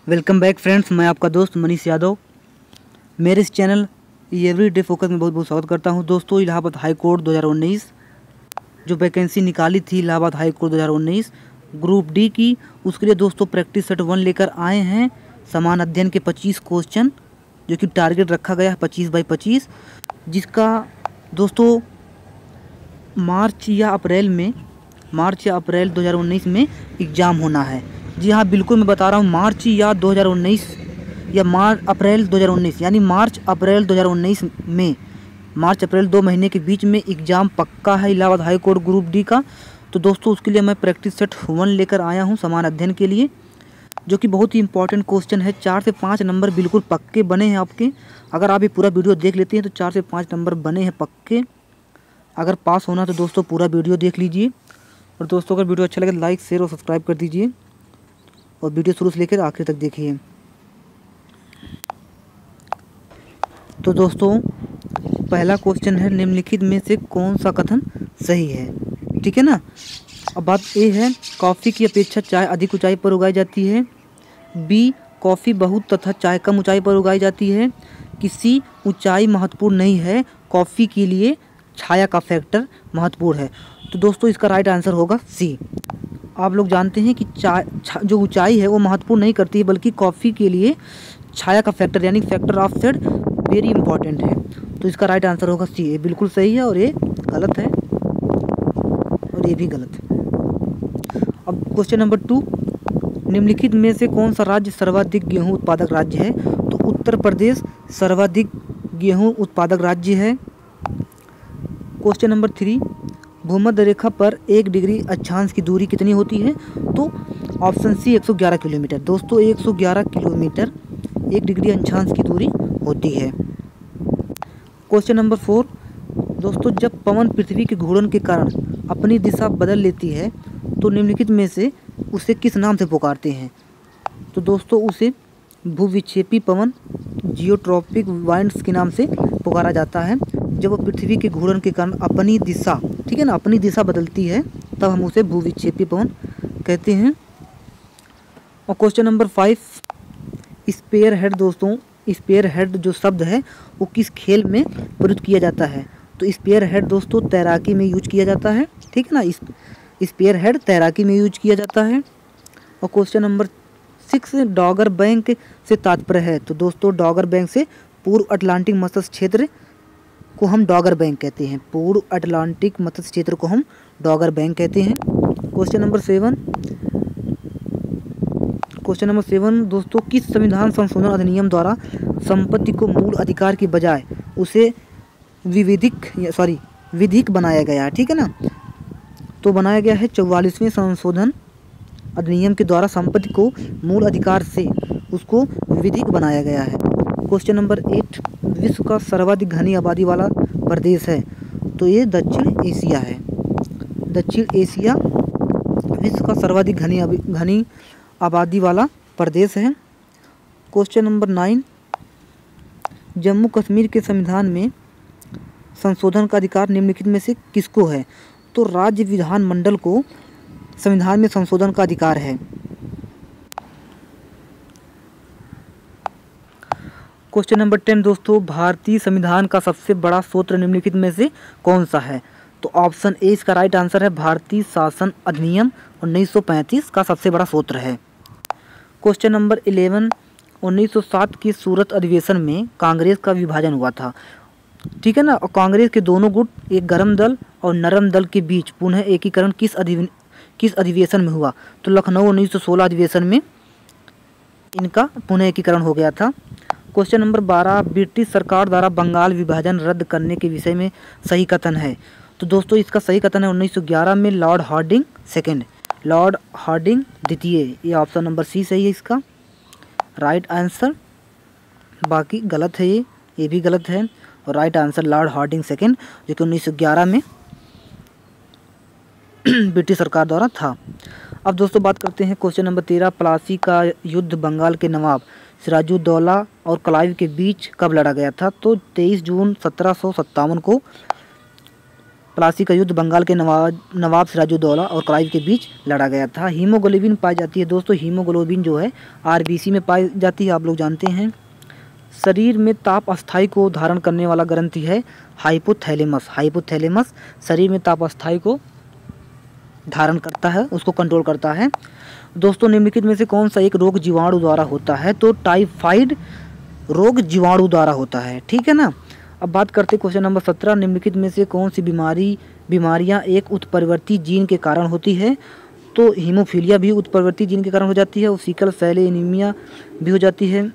Welcome back friends, मैं आपका दोस्त मनीष यादव। मेरे इस चैनल एवरी डे फोकस में बहुत बहुत स्वागत करता हूं। दोस्तों, इलाहाबाद हाई कोर्ट 2019 जो वैकेंसी निकाली थी Allahabad high court 2019 group D की, उसके लिए दोस्तों प्रैक्टिस सेट 1 लेकर आए हैं। समान अध्ययन के 25 क्वेश्चन जो कि टारगेट रखा गया है 25 बाई 25, जिसका दोस्तों मार्च या अप्रैल 2019 में एग्ज़ाम होना है। जी हाँ, बिल्कुल मैं बता रहा हूँ, मार्च या 2019 या अप्रैल 2019 यानी मार्च अप्रैल 2019 में, मार्च अप्रैल 2 महीने के बीच में एग्ज़ाम पक्का है Allahabad high court group D का। तो दोस्तों उसके लिए मैं प्रैक्टिस सेट 1 लेकर आया हूँ समान अध्ययन के लिए, जो कि बहुत ही इंपॉर्टेंट क्वेश्चन है। 4 से 5 नंबर बिल्कुल पक्के बने हैं आपके। अगर आप ये पूरा वीडियो देख लेते हैं तो 4 से 5 नंबर बने हैं पक्के। अगर पास होना तो दोस्तों पूरा वीडियो देख लीजिए। और दोस्तों अगर वीडियो अच्छा लगे तो लाइक, शेयर और सब्सक्राइब कर दीजिए और वीडियो शुरू से लेकर आखिर तक देखिए। तो दोस्तों पहला क्वेश्चन है, निम्नलिखित में से कौन सा कथन सही है? ठीक है ना। अब बात ए है, कॉफ़ी की अपेक्षा चाय अधिक ऊंचाई पर उगाई जाती है। बी, कॉफ़ी बहुत तथा चाय कम ऊंचाई पर उगाई जाती है। किसी ऊंचाई महत्वपूर्ण नहीं है, कॉफ़ी के लिए छाया का फैक्टर महत्वपूर्ण है। तो दोस्तों इसका राइट आंसर होगा सी। आप लोग जानते हैं कि जो ऊंचाई है वो महत्वपूर्ण नहीं करती है, बल्कि कॉफ़ी के लिए छाया का फैक्टर यानी factor of shade very important है। तो इसका राइट आंसर होगा सी। ये बिल्कुल सही है और ये गलत है और ये भी गलत है। अब क्वेश्चन नंबर 2, निम्नलिखित में से कौन सा राज्य सर्वाधिक गेहूं उत्पादक राज्य है? तो उत्तर प्रदेश सर्वाधिक गेहूं उत्पादक राज्य है। क्वेश्चन नंबर 3, भूमध्य रेखा पर 1 डिग्री अक्षांश की दूरी कितनी होती है? तो ऑप्शन सी 111 किलोमीटर। दोस्तों 111 किलोमीटर 1 डिग्री अक्षांश की दूरी होती है। क्वेश्चन नंबर 4, दोस्तों जब पवन पृथ्वी के घूर्णन के कारण अपनी दिशा बदल लेती है तो निम्नलिखित में से उसे किस नाम से पुकारते हैं? तो दोस्तों उसे भूविक्षेपी पवन, जियोट्रॉपिक वाइंड्स के नाम से पुकारा जाता है। जब वो पृथ्वी के घूर्णन के कारण अपनी दिशा, ठीक है ना, अपनी दिशा बदलती है तब हम उसे भूविक्षेपी पवन कहते हैं। और क्वेश्चन नंबर 5, स्पेयर हेड। दोस्तों स्पेयर हेड जो शब्द है वो किस खेल में प्रयुक्त किया जाता है? तो स्पेयर हेड दोस्तों तैराकी में यूज किया जाता है। ठीक है ना, स्पेयर हेड तैराकी में यूज किया जाता है। और क्वेश्चन नंबर 6, डॉगर बैंक से तात्पर्य है? तो दोस्तों डॉगर बैंक से पूर्व अटलांटिक मत्स्य क्षेत्र को हम डॉगर बैंक कहते हैं। पूर्व अटलांटिक मत्स्य क्षेत्र को हम डॉगर बैंक कहते हैं। क्वेश्चन नंबर 7 दोस्तों किस संविधान संशोधन अधिनियम द्वारा संपत्ति को मूल अधिकार की बजाय उसे विधिक बनाया गया है? ठीक है ना, तो बनाया गया है 44वें संशोधन अधिनियम के द्वारा संपत्ति को मूल अधिकार से उसको विधिक बनाया गया है। क्वेश्चन नंबर 8, विश्व का सर्वाधिक घनी आबादी वाला प्रदेश है? तो ये दक्षिण एशिया है। दक्षिण एशिया विश्व का सर्वाधिक घनी आबादी वाला प्रदेश है। क्वेश्चन नंबर 9, जम्मू कश्मीर के संविधान में संशोधन का अधिकार निम्नलिखित में से किसको है? तो राज्य विधानमंडल को संविधान में संशोधन का अधिकार है। क्वेश्चन नंबर 10 दोस्तों, भारतीय संविधान का सबसे बड़ा सूत्र निम्नलिखित में से कौन सा है? तो ऑप्शन ए इसका राइट आंसर है, भारतीय शासन अधिनियम 1935 का सबसे बड़ा सूत्र है। क्वेश्चन नंबर 11, 1907 के सूरत अधिवेशन में कांग्रेस का विभाजन हुआ था। ठीक है ना, और कांग्रेस के दोनों गुट, एक गर्म दल और नरम दल के बीच पुनः एकीकरण किस अधिवेशन में हुआ? तो लखनऊ 1916 अधिवेशन में इनका पुनः एकीकरण हो गया था। क्वेश्चन नंबर 12, ब्रिटिश सरकार द्वारा बंगाल विभाजन रद्द करने के विषय में सही कथन है? तो दोस्तों इसका सही कथन है 1911 में लॉर्ड हार्डिंग द्वितीय। ये ऑप्शन नंबर सी सही है इसका राइट आंसर। बाकी गलत है, ये भी गलत है। और right answer Lord Hardinge second, जो कि 1911 में ब्रिटिश सरकार द्वारा था। अब दोस्तों बात करते हैं क्वेश्चन नंबर 13, प्लासी का युद्ध बंगाल के नवाब सिराजुद्दौला और क्लाइव के बीच कब लड़ा गया था? तो 23 जून 1757 को प्लासी का युद्ध बंगाल के नवाब सिराजुद्दौला और क्लाइव के बीच लड़ा गया था। हीमोग्लोबिन पाई जाती है दोस्तों, हीमोग्लोबिन जो है आरबीसी में पाई जाती है, आप लोग जानते हैं। शरीर में ताप अस्थाई को धारण करने वाला ग्रंथि है हाइपोथैलेमस। हाइपोथैलेमस शरीर में ताप अस्थाई को धारण करता है, उसको कंट्रोल करता है। दोस्तों निम्नलिखित में से कौन सा एक रोग जीवाणु द्वारा होता है? तो टाइफाइड रोग जीवाणु द्वारा होता है, ठीक है ना। अब बात करते क्वेश्चन नंबर 17, निम्नलिखित में से कौन सी बीमारियां एक उत्परिवर्ती जीन के कारण होती है? तो हीमोफीलिया भी उत्परिवर्ती जीन के कारण हो जाती है, और सिकल सेल एनीमिया भी हो जाती है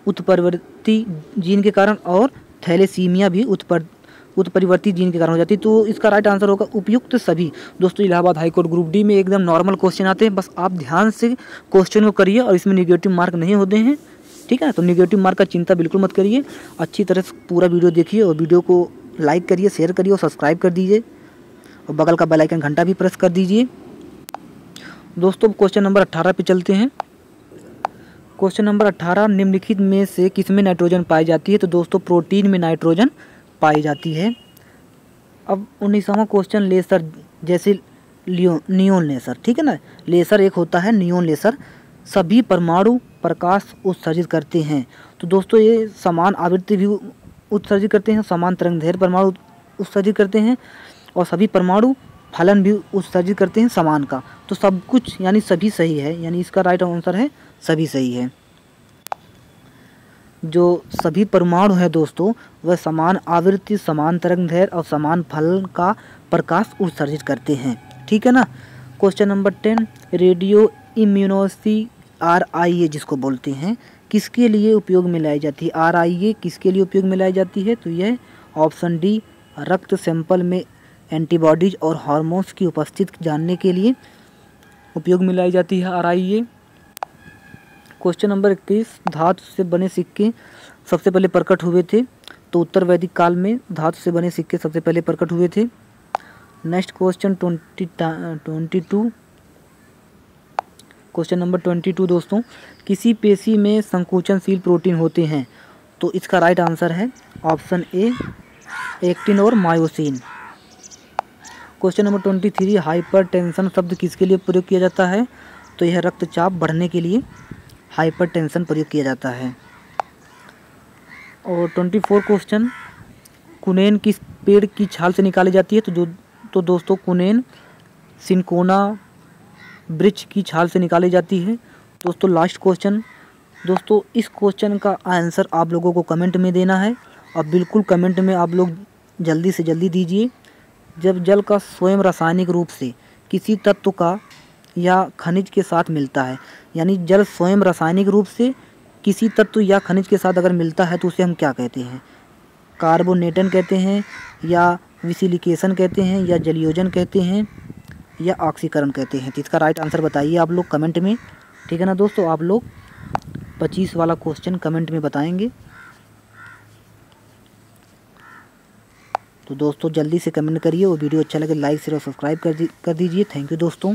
उत्परिवर्ती जीन के कारण, और थैलेसीमिया भी उत्परिवर्ती जीन के कारण हो जाती है। तो इसका राइट आंसर होगा उपयुक्त सभी। दोस्तों इलाहाबाद हाईकोर्ट ग्रुप डी में एकदम नॉर्मल क्वेश्चन आते हैं, बस आप ध्यान से क्वेश्चन को करिए और इसमें नेगेटिव मार्क नहीं होते हैं, ठीक है। तो नेगेटिव मार्क का चिंता बिल्कुल मत करिए, अच्छी तरह से पूरा वीडियो देखिए और वीडियो को लाइक करिए, शेयर करिए और सब्सक्राइब कर दीजिए, और बगल का बेल आइकन घंटा भी प्रेस कर दीजिए। दोस्तों क्वेश्चन नंबर 18 पे चलते हैं। क्वेश्चन नंबर 18, निम्नलिखित में से किसमें नाइट्रोजन पाई जाती है? तो दोस्तों प्रोटीन में नाइट्रोजन पाई जाती है। अब 19वां क्वेश्चन, लेसर जैसे नियोन लेसर, ठीक है ना। लेसर एक होता है नियोन लेसर, सभी परमाणु प्रकाश उत्सर्जित करते हैं। तो दोस्तों ये समान आवृत्ति भी उत्सर्जित करते हैं, समान तरंगदैर्घ्य परमाणु उत्सर्जित करते हैं, और सभी परमाणु फलन भी उत्सर्जित करते हैं समान का। तो सब कुछ यानी सभी सही है, यानी इसका राइट आंसर है सभी सही है। जो सभी परमाणु है दोस्तों वह समान आवृत्ति, समान तरंगदैर्घ्य और समान फलन का प्रकाश उत्सर्जित करते हैं, ठीक है ना। क्वेश्चन नंबर 10, रेडियो इम्यूनोसी RIA जिसको बोलते हैं, किसके लिए उपयोग में लाई जाती है? RIA किसके लिए उपयोग में लाई जाती है? तो यह ऑप्शन डी, रक्त सैंपल में एंटीबॉडीज और हार्मोन्स की उपस्थिति जानने के लिए उपयोग में लाई जाती है RIA। क्वेश्चन नंबर 21, धातु से बने सिक्के सबसे पहले प्रकट हुए थे? तो उत्तर वैदिक काल में धातु से बने सिक्के सबसे पहले प्रकट हुए थे। नेक्स्ट क्वेश्चन 22, क्वेश्चन नंबर 22 दोस्तों, किसी पेशी में संकुचनशील प्रोटीन होते हैं? तो इसका राइट आंसर है ऑप्शन ए, एक्टिन और मायोसिन। क्वेश्चन नंबर 23, हाइपरटेंशन शब्द किसके लिए प्रयोग किया जाता है? तो यह रक्तचाप बढ़ने के लिए हाइपरटेंशन प्रयोग किया जाता है। और 24 क्वेश्चन, कुनेन किस पेड़ की छाल से निकाली जाती है? तो दोस्तों कुनेन सिनकोना वृक्ष की छाल से निकाली जाती है। दोस्तों लास्ट क्वेश्चन, दोस्तों इस क्वेश्चन का आंसर आप लोगों को कमेंट में देना है, और बिल्कुल कमेंट में आप लोग जल्दी से जल्दी दीजिए। जब जल का स्वयं रासायनिक रूप से किसी तत्व का या खनिज के साथ मिलता है, यानी जल स्वयं रासायनिक रूप से किसी तत्व या खनिज के साथ अगर मिलता है तो उसे हम क्या कहते हैं? कार्बोनेटन कहते हैं, या विसिलिकेशन कहते हैं, या जलयोजन कहते हैं, या ऑक्सीकरण कहते हैं? तो इसका राइट आंसर बताइए आप लोग कमेंट में, ठीक है ना दोस्तों। आप लोग 25 वाला क्वेश्चन कमेंट में बताएंगे। तो दोस्तों जल्दी से कमेंट करिए, और वीडियो अच्छा लगे लाइक शेयर और सब्सक्राइब कर दीजिए। थैंक यू दोस्तों।